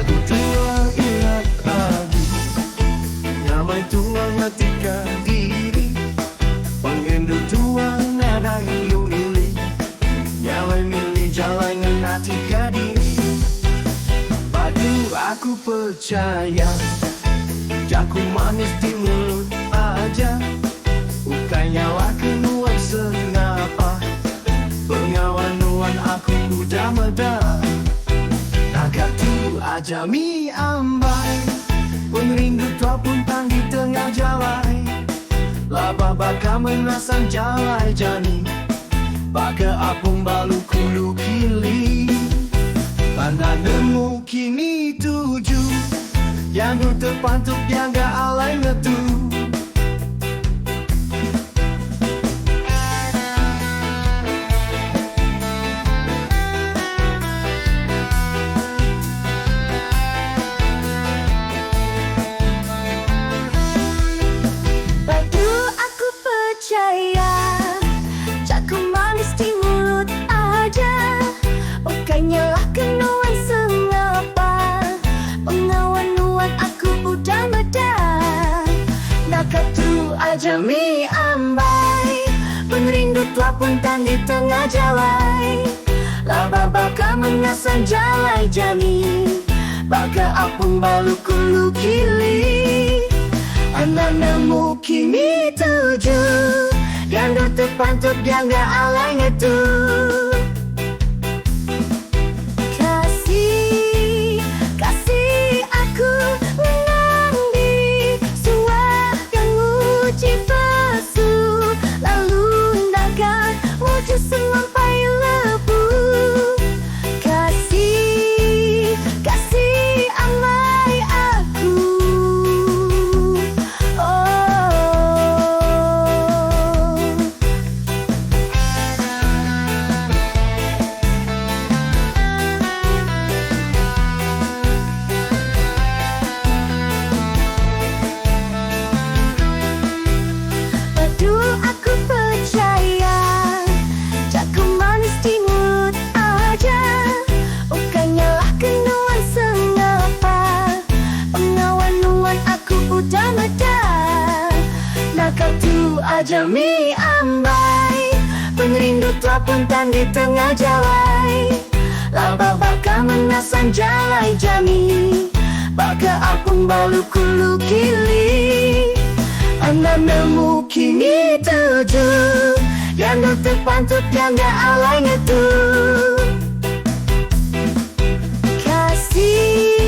Berdua ingat lagi, nyamai tuang ketika diri, pengendut tuang nada hiu milih, nyamai milih jalan hati diri. Padu aku percaya, jaku manis di mulut aja, bukannya wakil nuan sengapa. Pengawan-nuan aku udah meda, agak tu aja mi ambai, pengrindu tua pun di tengah jalan. Laba baka menasang jalai jani, baka apung balu kulu kili. Mana nemu kini tuju, yang terpantuk yang gak alai ngetu. Jaku manis di mulut aja, bukannya lah kenuan sengapa. Pengawan-nuan aku udah meda, nak tu aja mi ambai, pengrindu tua pun di tengah jalan. Laba baka mengasang jalai jani, baka apung balu kulu kili. Anak nemu kini tuju, yang terpantut dia gak alai ngetu. Kasih, kasih aku mengambil suah yang uji palsu, lalu hendakkan wujud sampai lebu. Kasih, kasih amai aku. Aku percaya, jaku manis di mulut aja, bukannya lah kenuan sengapa. Pengawan-nuan aku udah meda, nak tu aja mi ambai, pengrindu tua pun di tengah jalan. Laba baka menasang jalai jani, baka apung balu kulu kili. Anak nemu kini tuju, yang terpantut yang gak alai ngetu. Kasih